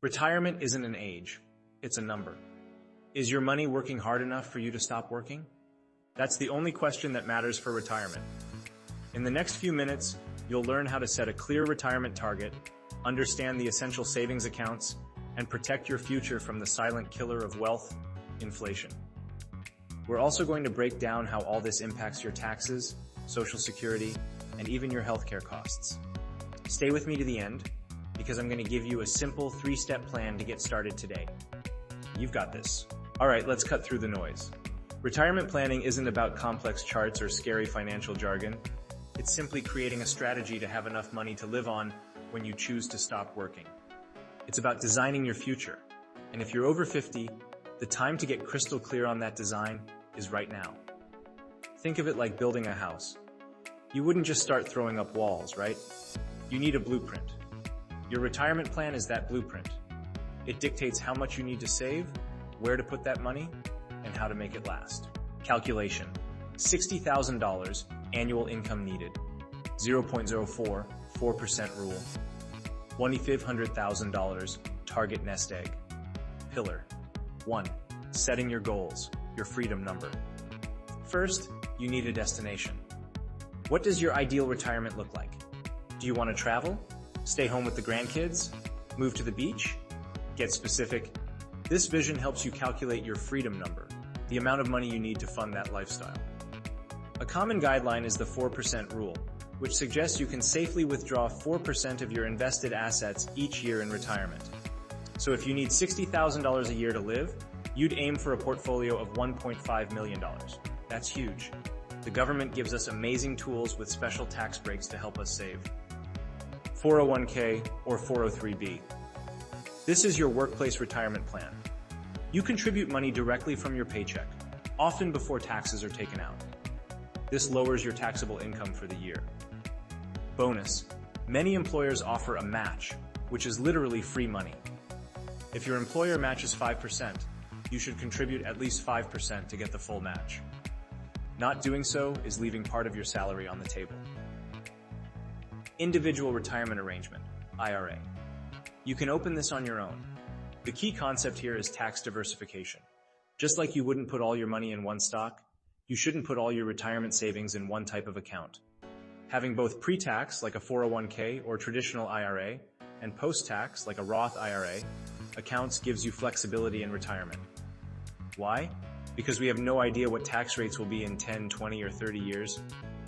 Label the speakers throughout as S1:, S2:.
S1: Retirement isn't an age, it's a number. Is your money working hard enough for you to stop working? That's the only question that matters for retirement. In the next few minutes, you'll learn how to set a clear retirement target, understand the essential savings accounts, and protect your future from the silent killer of wealth, inflation. We're also going to break down how all this impacts your taxes, Social Security, and even your healthcare costs. Stay with me to the end, because I'm going to give you a simple 3-step plan to get started today. You've got this. All right, let's cut through the noise. Retirement planning isn't about complex charts or scary financial jargon. It's simply creating a strategy to have enough money to live on when you choose to stop working. It's about designing your future. And if you're over 50, the time to get crystal clear on that design is right now. Think of it like building a house. You wouldn't just start throwing up walls, right? You need a blueprint. Your retirement plan is that blueprint. It dictates how much you need to save, where to put that money, and how to make it last. Calculation: $60,000 annual income needed, 0.04, 4% rule, $1,500,000 target nest egg. Pillar 1. Setting your goals, your freedom number. First, you need a destination. What does your ideal retirement look like? Do you want to travel? Stay home with the grandkids? Move to the beach? Get specific. This vision helps you calculate your freedom number, the amount of money you need to fund that lifestyle. A common guideline is the 4% rule, which suggests you can safely withdraw 4% of your invested assets each year in retirement. So if you need $60,000 a year to live, you'd aim for a portfolio of $1.5 million. That's huge. The government gives us amazing tools with special tax breaks to help us save. 401k or 403b. This is your workplace retirement plan. You contribute money directly from your paycheck, often before taxes are taken out. This lowers your taxable income for the year. Bonus: many employers offer a match, which is literally free money. If your employer matches 5%, you should contribute at least 5% to get the full match. Not doing so is leaving part of your salary on the table. Individual retirement arrangement, IRA. You can open this on your own. The key concept here is tax diversification. Just like you wouldn't put all your money in one stock, you shouldn't put all your retirement savings in one type of account. Having both pre-tax, like a 401k or traditional IRA, and post-tax, like a Roth IRA, accounts gives you flexibility in retirement. Why? Because we have no idea what tax rates will be in 10, 20, or 30 years.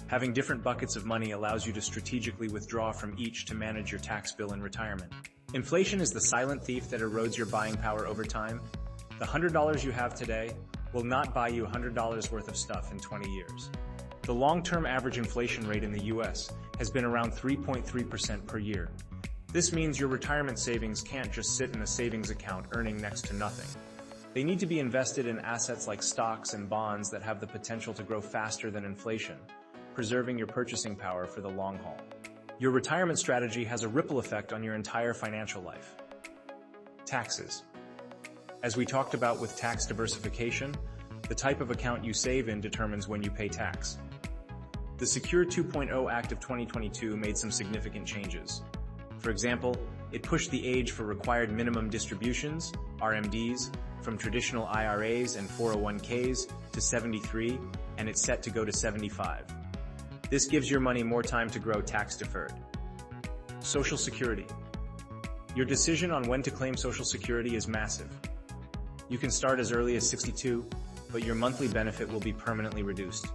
S1: Having different buckets of money allows you to strategically withdraw from each to manage your tax bill in retirement. Inflation is the silent thief that erodes your buying power over time. The $100 you have today will not buy you $100 worth of stuff in 20 years. The long-term average inflation rate in the US has been around 3.3% per year. This means your retirement savings can't just sit in a savings account earning next to nothing. They need to be invested in assets like stocks and bonds that have the potential to grow faster than inflation, preserving your purchasing power for the long haul. Your retirement strategy has a ripple effect on your entire financial life. Taxes. As we talked about with tax diversification, the type of account you save in determines when you pay tax. The Secure 2.0 Act of 2022 made some significant changes. For example, it pushed the age for required minimum distributions, RMDs, from traditional IRAs and 401ks to 73, and it's set to go to 75. This gives your money more time to grow tax-deferred. Social Security. Your decision on when to claim Social Security is massive. You can start as early as 62, but your monthly benefit will be permanently reduced.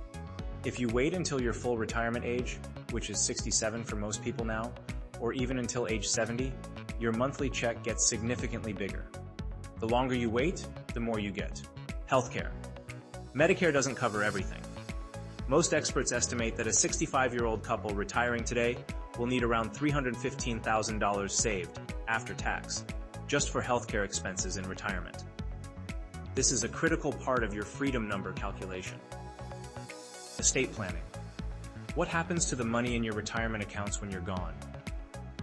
S1: If you wait until your full retirement age, which is 67 for most people now, or even until age 70, your monthly check gets significantly bigger. The longer you wait, the more you get. Healthcare. Medicare doesn't cover everything. Most experts estimate that a 65-year-old couple retiring today will need around $315,000 saved, after tax, just for healthcare expenses in retirement. This is a critical part of your freedom number calculation. Estate planning. What happens to the money in your retirement accounts when you're gone?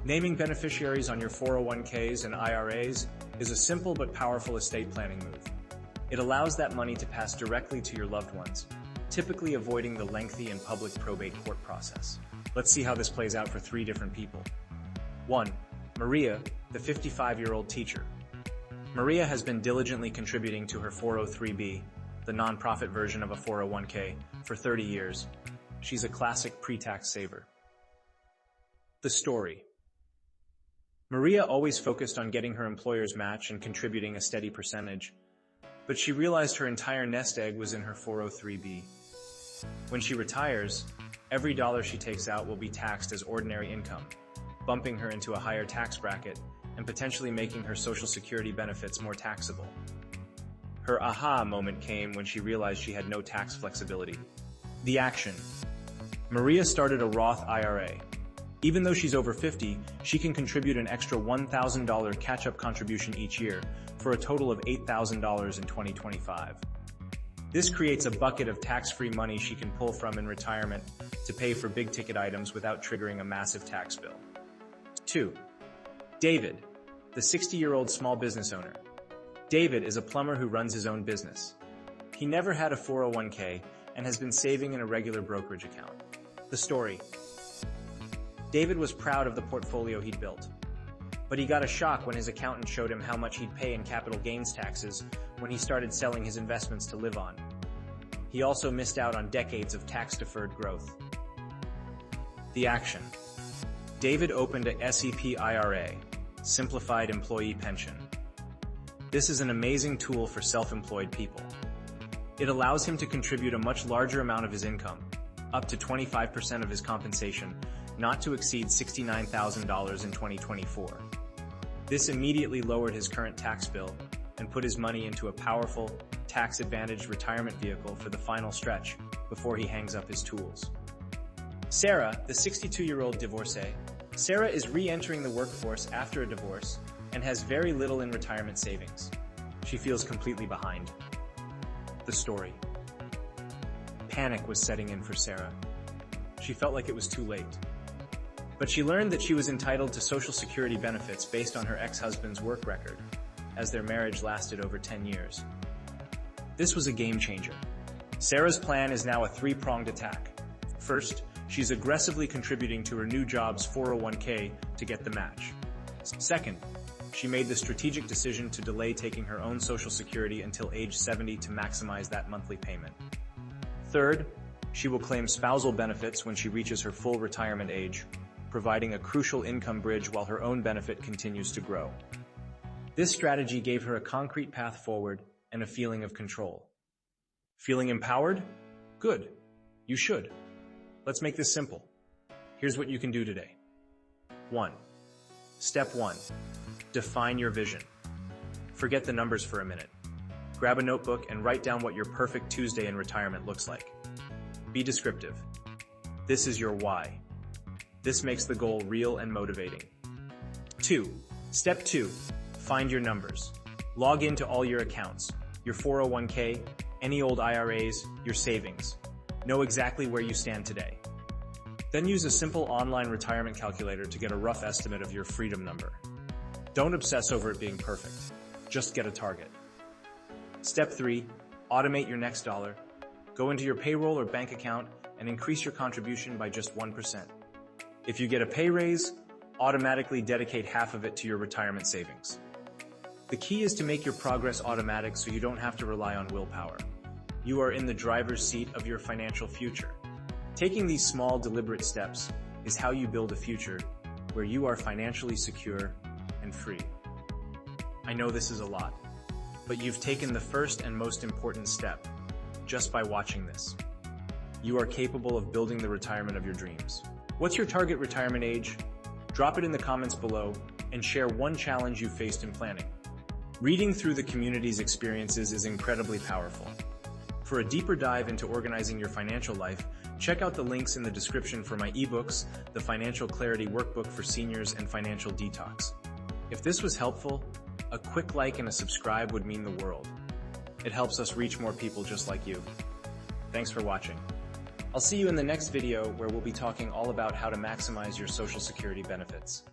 S1: Naming beneficiaries on your 401ks and IRAs is a simple but powerful estate planning move. It allows that money to pass directly to your loved ones, typically avoiding the lengthy and public probate court process. Let's see how this plays out for 3 different people. 1. Maria, the 55-year-old teacher. Maria has been diligently contributing to her 403b, the nonprofit version of a 401k, for 30 years. She's a classic pre-tax saver. The story. Maria always focused on getting her employer's match and contributing a steady percentage, but she realized her entire nest egg was in her 403b. When she retires, every dollar she takes out will be taxed as ordinary income, bumping her into a higher tax bracket and potentially making her Social Security benefits more taxable. Her aha moment came when she realized she had no tax flexibility. The action. Maria started a Roth IRA. Even though she's over 50, she can contribute an extra $1,000 catch-up contribution each year for a total of $8,000 in 2025. This creates a bucket of tax-free money she can pull from in retirement to pay for big-ticket items without triggering a massive tax bill. 2. David, the 60-year-old small business owner. David is a plumber who runs his own business. He never had a 401k and has been saving in a regular brokerage account. The story. David was proud of the portfolio he'd built, but he got a shock when his accountant showed him how much he'd pay in capital gains taxes when he started selling his investments to live on. He also missed out on decades of tax-deferred growth. The action. David opened a SEP IRA, Simplified Employee Pension. This is an amazing tool for self-employed people. It allows him to contribute a much larger amount of his income, up to 25% of his compensation, not to exceed $69,000 in 2024. This immediately lowered his current tax bill and put his money into a powerful, tax-advantaged retirement vehicle for the final stretch before he hangs up his tools. Sarah, the 62-year-old divorcee. Sarah is re-entering the workforce after a divorce and has very little in retirement savings. She feels completely behind. The story. Panic was setting in for Sarah. She felt like it was too late. But she learned that she was entitled to Social Security benefits based on her ex-husband's work record, as their marriage lasted over 10 years. This was a game changer. Sarah's plan is now a three-pronged attack. First, she's aggressively contributing to her new job's 401k to get the match. Second, she made the strategic decision to delay taking her own Social Security until age 70 to maximize that monthly payment. Third, she will claim spousal benefits when she reaches her full retirement age, providing a crucial income bridge while her own benefit continues to grow. This strategy gave her a concrete path forward and a feeling of control. Feeling empowered? Good. You should. Let's make this simple. Here's what you can do today. 1. Step 1. Define your vision. Forget the numbers for a minute. Grab a notebook and write down what your perfect Tuesday in retirement looks like. Be descriptive. This is your why. This makes the goal real and motivating. 2. Step 2. Find your numbers. Log into all your accounts, your 401k, any old IRAs, your savings. Know exactly where you stand today. Then use a simple online retirement calculator to get a rough estimate of your freedom number. Don't obsess over it being perfect. Just get a target. Step 3. Automate your next dollar. Go into your payroll or bank account and increase your contribution by just 1%. If you get a pay raise, automatically dedicate half of it to your retirement savings. The key is to make your progress automatic so you don't have to rely on willpower. You are in the driver's seat of your financial future. Taking these small, deliberate steps is how you build a future where you are financially secure and free. I know this is a lot, but you've taken the first and most important step just by watching this. You are capable of building the retirement of your dreams. What's your target retirement age? Drop it in the comments below and share one challenge you faced in planning. Reading through the community's experiences is incredibly powerful. For a deeper dive into organizing your financial life, check out the links in the description for my ebooks, the Financial Clarity Workbook for Seniors and Financial Detox. If this was helpful, a quick like and a subscribe would mean the world. It helps us reach more people just like you. Thanks for watching. I'll see you in the next video where we'll be talking all about how to maximize your Social Security benefits.